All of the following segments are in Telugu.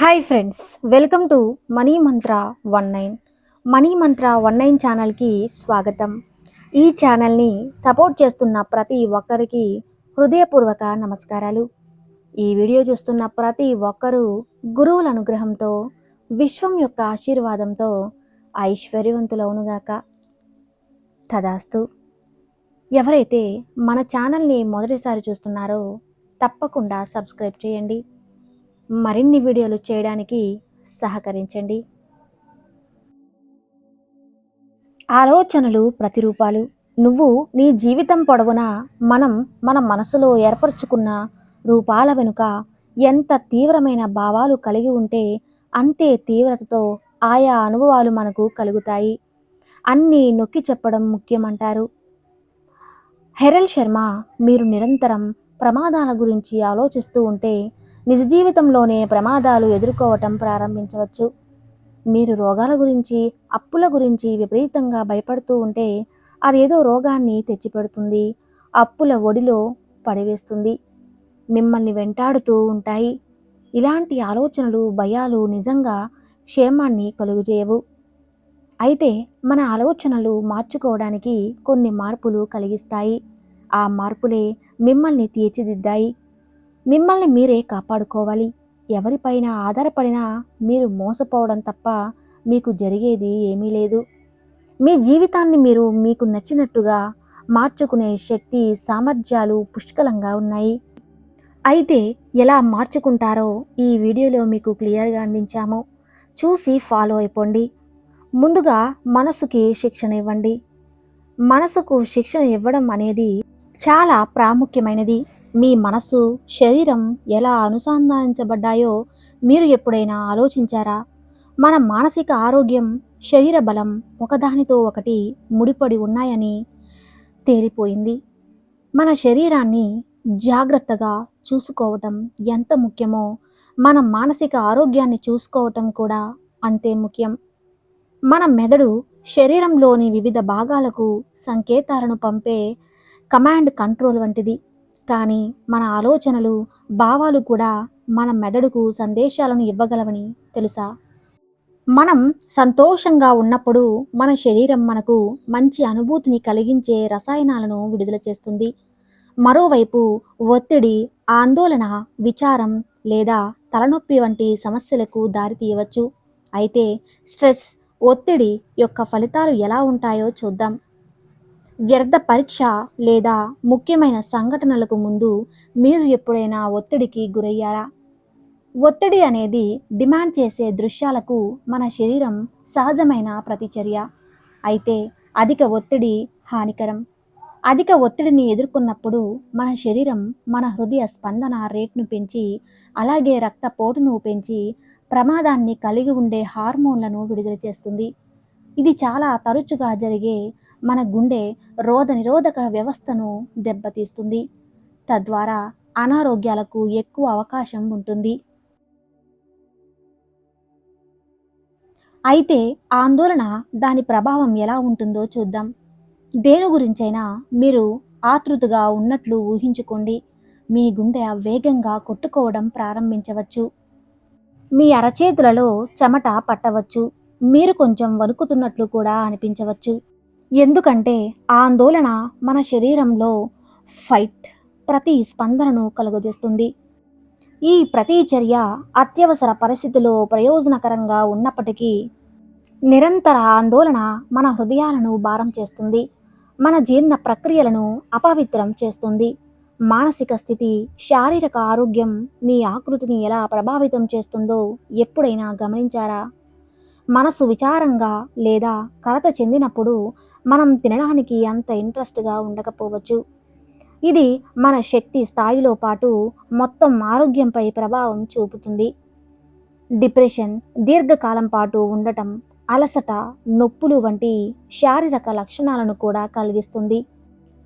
Hi friends, welcome to money Mantra 19. Money మంత్ర 19 ఛానల్కి స్వాగతం. ఈ ఛానల్ని సపోర్ట్ చేస్తున్న ప్రతి ఒక్కరికి హృదయపూర్వక నమస్కారాలు. ఈ వీడియో చూస్తున్న ప్రతి ఒక్కరూ గురువుల అనుగ్రహంతో, విశ్వం యొక్క ఆశీర్వాదంతో ఐశ్వర్యవంతులవునుగాక. తదాస్తు. ఎవరైతే మన ఛానల్ని మొదటిసారి చూస్తున్నారో తప్పకుండా సబ్స్క్రైబ్ చేయండి. మరిన్ని వీడియోలు చేయడానికి సహకరించండి. ఆలోచనలు ప్రతిరూపాలు. నువ్వు నీ జీవితం పొడవునా మన మనసులో ఏర్పరచుకున్న రూపాల వెనుక ఎంత తీవ్రమైన భావాలు కలిగి ఉంటే అంతే తీవ్రతతో ఆయా అనుభవాలు మనకు కలుగుతాయి. అన్నీ నొక్కి చెప్పడం ముఖ్యమంటారు హెరెల్ శర్మ. మీరు నిరంతరం ప్రమాదాల గురించి ఆలోచిస్తూ ఉంటే నిజ జీవితంలోనే ప్రమాదాలు ఎదుర్కోవటం ప్రారంభించవచ్చు. మీరు రోగాల గురించి, అప్పుల గురించి విపరీతంగా భయపడుతూ ఉంటే అదేదో రోగాన్ని తెచ్చిపెడుతుంది, అప్పుల ఒడిలో పడివేస్తుంది, మిమ్మల్ని వెంటాడుతూ ఉంటాయి. ఇలాంటి ఆలోచనలు, భయాలు నిజంగా క్షేమాన్ని కలుగజేయవు. అయితే మన ఆలోచనలు మార్చుకోవడానికి కొన్ని మార్పులు కలిగిస్తాయి. ఆ మార్పులే మిమ్మల్ని తీర్చిదిద్దాయి. మిమ్మల్ని మీరే కాపాడుకోవాలి. ఎవరిపైన ఆధారపడినా మీరు మోసపోవడం తప్ప మీకు జరిగేది ఏమీ లేదు. మీ జీవితాన్ని మీరు మీకు నచ్చినట్టుగా మార్చుకునే శక్తి, సామర్థ్యాలు పుష్కలంగా ఉన్నాయి. అయితే ఎలా మార్చుకుంటారో ఈ వీడియోలో మీకు క్లియర్గా అందించాము. చూసి ఫాలో అయిపోండి. ముందుగా మనసుకి శిక్షణ ఇవ్వండి. మనసుకు శిక్షణ ఇవ్వడం అనేది చాలా ప్రాముఖ్యమైనది. మీ మనసు, శరీరం ఎలా అనుసంధానించబడ్డాయో మీరు ఎప్పుడైనా ఆలోచించారా? మన మానసిక ఆరోగ్యం, శరీర బలం ఒకదానితో ఒకటి ముడిపడి ఉన్నాయని తేలిపోయింది. మన శరీరాన్ని జాగ్రత్తగా చూసుకోవటం ఎంత ముఖ్యమో మన మానసిక ఆరోగ్యాన్ని చూసుకోవటం కూడా అంతే ముఖ్యం. మన మెదడు శరీరంలోని వివిధ భాగాలకు సంకేతాలను పంపే కమాండ్ కంట్రోల్ వంటిది. కానీ మన ఆలోచనలు, భావాలు కూడా మన మెదడుకు సందేశాలను ఇవ్వగలవని తెలుసా? మనం సంతోషంగా ఉన్నప్పుడు మన శరీరం మనకు మంచి అనుభూతిని కలిగించే రసాయనాలను విడుదల చేస్తుంది. మరోవైపు ఒత్తిడి, ఆందోళన, విచారం లేదా తలనొప్పి వంటి సమస్యలకు దారితీయవచ్చు. అయితే స్ట్రెస్, ఒత్తిడి యొక్క ఫలితాలు ఎలా ఉంటాయో చూద్దాం. వ్యర్థ పరీక్ష లేదా ముఖ్యమైన సంఘటనలకు ముందు మీరు ఎప్పుడైనా ఒత్తిడికి గురయ్యారా? ఒత్తిడి అనేది డిమాండ్ చేసే దృశ్యాలకు మన శరీరం సహజమైన ప్రతిచర్య. అయితే అధిక ఒత్తిడి హానికరం. అధిక ఒత్తిడిని ఎదుర్కొన్నప్పుడు మన శరీరం మన హృదయ స్పందన రేట్ను పెంచి, అలాగే రక్తపోటును పెంచి ప్రమాదాన్ని కలిగి ఉండే హార్మోన్లను విడుదల చేస్తుంది. ఇది చాలా తరచుగా జరిగే మన గుండె రోగ నిరోధక వ్యవస్థను దెబ్బతీస్తుంది. తద్వారా అనారోగ్యాలకు ఎక్కువ అవకాశం ఉంటుంది. అయితే ఆందోళన, దాని ప్రభావం ఎలా ఉంటుందో చూద్దాం. దేని గురించైనా మీరు ఆతృతగా ఉన్నట్లు ఊహించుకోండి. మీ గుండె వేగంగా కొట్టుకోవడం ప్రారంభించవచ్చు. మీ అరచేతులలో చెమట పట్టవచ్చు. మీరు కొంచెం వణుకుతున్నట్లు కూడా అనిపించవచ్చు. ఎందుకంటే ఆందోళన మన శరీరంలో ఫైట్ ప్రతి స్పందనను కలుగజేస్తుంది. ఈ ప్రతిచర్య అత్యవసర పరిస్థితిలో ప్రయోజనకరంగా ఉన్నప్పటికీ నిరంతర ఆందోళన మన హృదయాలను భారం చేస్తుంది, మన జీర్ణ ప్రక్రియలను అపవిత్రం చేస్తుంది. మానసిక స్థితి, శారీరక ఆరోగ్యం మీ ఆకృతిని ఎలా ప్రభావితం చేస్తుందో ఎప్పుడైనా గమనించారా? మనసు విచారంగా లేదా కలత చెందినప్పుడు మనం తినడానికి అంత ఇంట్రెస్ట్గా ఉండకపోవచ్చు. ఇది మన శక్తి స్థాయిలో పాటు మొత్తం ఆరోగ్యంపై ప్రభావం చూపుతుంది. డిప్రెషన్ దీర్ఘకాలం పాటు ఉండటం, అలసట, నొప్పులు వంటి శారీరక లక్షణాలను కూడా కలిగిస్తుంది.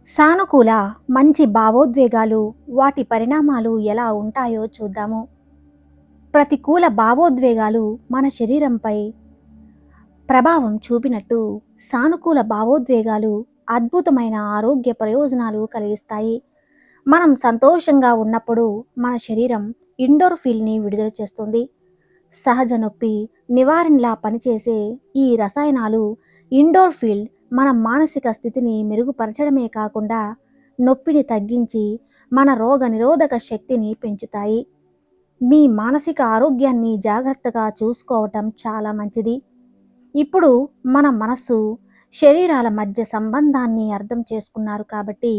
సానుకూల, మంచి భావోద్వేగాలు, వాటి పరిణామాలు ఎలా ఉంటాయో చూద్దాము. ప్రతికూల భావోద్వేగాలు మన శరీరంపై ప్రభావం చూపినట్టు సానుకూల భావోద్వేగాలు అద్భుతమైన ఆరోగ్య ప్రయోజనాలు కలిగిస్తాయి. మనం సంతోషంగా ఉన్నప్పుడు మన శరీరం ఎండోర్ఫిన్ని విడుదల చేస్తుంది. సహజ నొప్పి నివారణలా పనిచేసే ఈ రసాయనాలు ఇండోర్ఫిల్ మన మానసిక స్థితిని మెరుగుపరచడమే కాకుండా నొప్పిని తగ్గించి మన రోగ నిరోధక శక్తిని పెంచుతాయి. మీ మానసిక ఆరోగ్యాన్ని జాగ్రత్తగా చూసుకోవటం చాలా మంచిది. ఇప్పుడు మన మనస్సు, శరీరాల మధ్య సంబంధాన్ని అర్థం చేసుకున్నారు కాబట్టి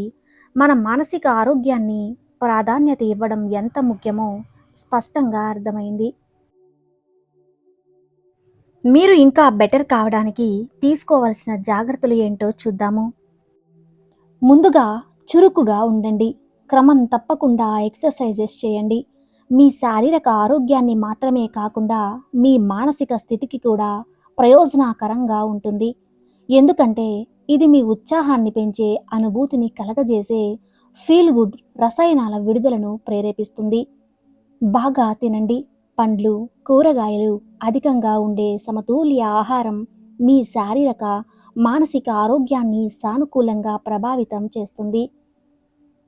మన మానసిక ఆరోగ్యాన్ని ప్రాధాన్యత ఇవ్వడం ఎంత ముఖ్యమో స్పష్టంగా అర్థమైంది. మీరు ఇంకా బెటర్ కావడానికి తీసుకోవలసిన జాగ్రత్తలు ఏంటో చూద్దాము. ముందుగా చురుకుగా ఉండండి. క్రమం తప్పకుండా ఎక్సర్సైజెస్ చేయండి. మీ శారీరక ఆరోగ్యాన్ని మాత్రమే కాకుండా మీ మానసిక స్థితికి కూడా ప్రయోజనకరంగా ఉంటుంది. ఎందుకంటే ఇది మీ ఉత్సాహాన్ని పెంచే, అనుభూతిని కలగజేసే ఫీల్ గుడ్ రసాయనాల విడుదలను ప్రేరేపిస్తుంది. బాగా తినండి. పండ్లు, కూరగాయలు, అధికంగా ఉండే సమతుల్య ఆహారం మీ శారీరక, మానసిక ఆరోగ్యాన్ని సానుకూలంగా ప్రభావితం చేస్తుంది.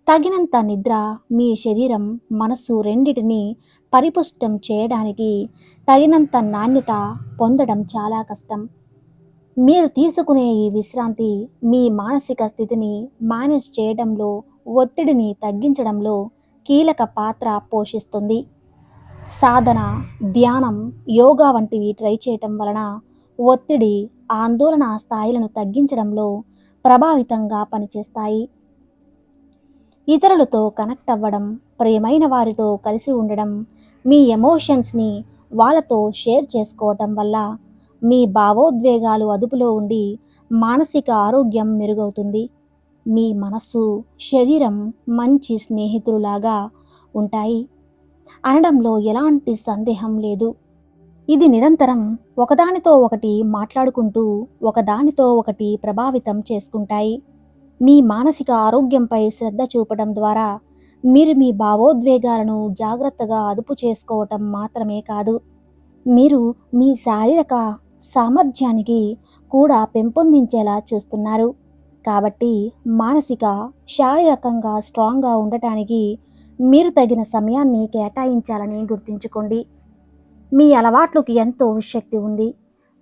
తగినంత నిద్ర మీ శరీరం, మనస్సు రెండిటిని పరిపుష్టం చేయడానికి తగినంత నాణ్యత పొందడం చాలా కష్టం. మీరు తీసుకునే ఈ విశ్రాంతి మీ మానసిక స్థితిని మేనేజ్ చేయడంలో, ఒత్తిడిని తగ్గించడంలో కీలక పాత్ర పోషిస్తుంది. సాధన, ధ్యానం, యోగా వంటివి ట్రై చేయటం వలన ఒత్తిడి, ఆందోళన స్థాయిలను తగ్గించడంలో ప్రభావితంగా పనిచేస్తాయి. ఇతరులతో కనెక్ట్ అవ్వడం, ప్రియమైన వారితో కలిసి ఉండడం, మీ ఎమోషన్స్ని వాళ్ళతో షేర్ చేసుకోవటం వల్ల మీ భావోద్వేగాలు అదుపులో ఉండి మానసిక ఆరోగ్యం మెరుగవుతుంది. మీ మనస్సు, శరీరం మంచి స్నేహితులులాగా ఉంటాయి అనడంలో ఎలాంటి సందేహం లేదు. ఇది నిరంతరం ఒకదానితో ఒకటి మాట్లాడుకుంటూ, ఒకదానితో ఒకటి ప్రభావితం చేసుకుంటాయి. మీ మానసిక ఆరోగ్యంపై శ్రద్ధ చూపడం ద్వారా మీరు మీ భావోద్వేగాలను జాగ్రత్తగా అదుపు చేసుకోవటం మాత్రమే కాదు, మీరు మీ శారీరక సామర్థ్యానికి కూడా పెంపొందించేలా చూస్తున్నారు. కాబట్టి మానసిక, శారీరకంగా స్ట్రాంగ్గా ఉండటానికి మీరు తగిన సమయాన్ని కేటాయించాలని గుర్తుంచుకోండి. మీ అలవాట్లకు ఎంతో శక్తి ఉంది.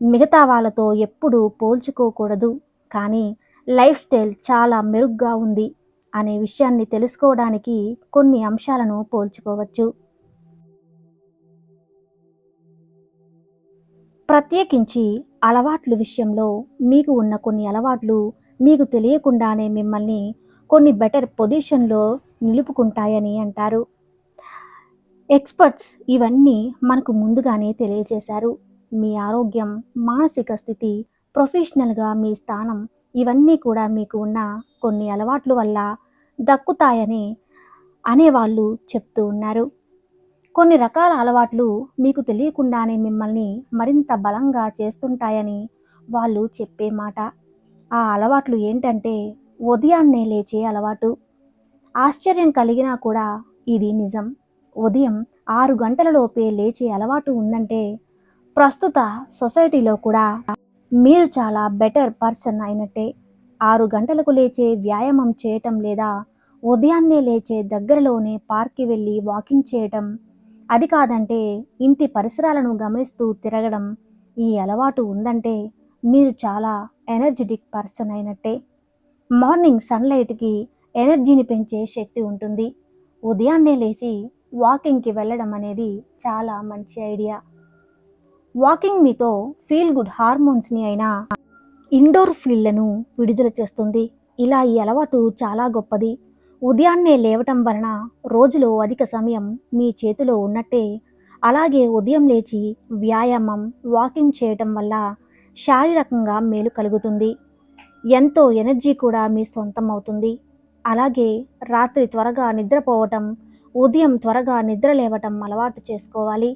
మిగతా వాళ్ళతో ఎప్పుడూ పోల్చుకోకూడదు, కానీ లైఫ్ స్టైల్ చాలా మెరుగ్గా ఉంది అనే విషయాన్ని తెలుసుకోవడానికి కొన్ని అంశాలను పోల్చుకోవచ్చు. ప్రత్యేకించి అలవాట్ల విషయంలో మీకు ఉన్న కొన్ని అలవాట్లు మీకు తెలియకుండానే మిమ్మల్ని కొన్ని బెటర్ పొజిషన్లో నిలుపుకుంటాయని అంటారు. ఎక్స్పర్ట్స్ ఇవన్నీ మనకు ముందుగానే తెలియజేశారు. మీ ఆరోగ్యం, మానసిక స్థితి, ప్రొఫెషనల్గా మీ స్థానం ఇవన్నీ కూడా మీకు ఉన్న కొన్ని అలవాట్ల వల్ల దక్కుతాయని అనేవాళ్ళు చెప్తూ ఉన్నారు. కొన్ని రకాల అలవాట్లు మీకు తెలియకుండానే మిమ్మల్ని మరింత బలంగా చేస్తుంటాయని వాళ్ళు చెప్పే మాట. ఆ అలవాట్లు ఏంటంటే ఉదయాన్నే లేచే అలవాటు. ఆశ్చర్యం కలిగినా కూడా ఇది నిజం. ఉదయం 6 గంటలలోపే లేచే అలవాటు ఉందంటే ప్రస్తుత సొసైటీలో కూడా మీరు చాలా బెటర్ పర్సన్ అయినట్టే. 6 గంటలకు లేచే వ్యాయామం చేయటం లేదా ఉదయాన్నే లేచే దగ్గరలోనే పార్క్కి వెళ్ళి వాకింగ్ చేయటం, అది కాదంటే ఇంటి పరిసరాలను గమనిస్తూ తిరగడం, ఈ అలవాటు ఉందంటే మీరు చాలా ఎనర్జెటిక్ పర్సన్ అయినట్టే. మార్నింగ్ సన్లైట్కి ఎనర్జీని పెంచే శక్తి ఉంటుంది. ఉదయాన్నే లేచి వాకింగ్కి వెళ్ళడం అనేది చాలా మంచి ఐడియా. వాకింగ్ మీతో ఫీల్ గుడ్ హార్మోన్స్ని అయినా ఇండోర్ఫిన్లను విడుదల చేస్తుంది. ఇలా ఈ అలవాటు చాలా గొప్పది. ఉదయాన్నే లేవటం వలన రోజులో అధిక సమయం మీ చేతిలో ఉన్నట్టే, అలాగే ఉదయం లేచి వ్యాయామం, వాకింగ్ చేయటం వల్ల శారీరకంగా మేలు కలుగుతుంది. ఎంతో ఎనర్జీ కూడా మీ సొంతం అవుతుంది. అలాగే రాత్రి త్వరగా నిద్రపోవటం, ఉదయం త్వరగా నిద్ర లేవటం అలవాటు చేసుకోవాలి.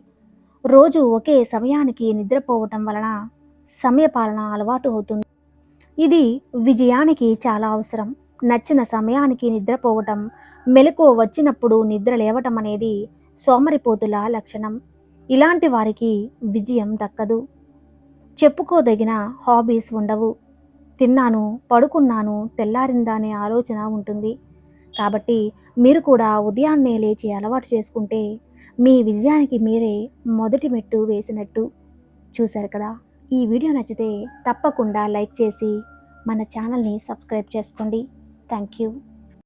రోజు ఒకే సమయానికి నిద్రపోవటం వలన సమయపాలన అలవాటు అవుతుంది. ఇది విజయానికి చాలా అవసరం. నచ్చిన సమయానికి నిద్రపోవటం, మెలకువ వచ్చినప్పుడు నిద్ర లేవటం అనేది సోమరిపోతుల లక్షణం. ఇలాంటి వారికి విజయం దక్కదు. చెప్పుకోదగిన హాబీస్ ఉండవు. తిన్నాను, పడుకున్నాను, తెల్లారిందా అనే ఆలోచన ఉంటుంది. కాబట్టి మీరు కూడా ఉదయాన్నే లేచి అలవాటు చేసుకుంటే మీ విజయానికి మీరే మొదటి మెట్టు వేసినట్టు. చూశారు కదా! ఈ వీడియో నచ్చితే తప్పకుండా లైక్ చేసి మన ఛానల్‌ని సబ్స్క్రైబ్ చేసుకోండి. Thank you.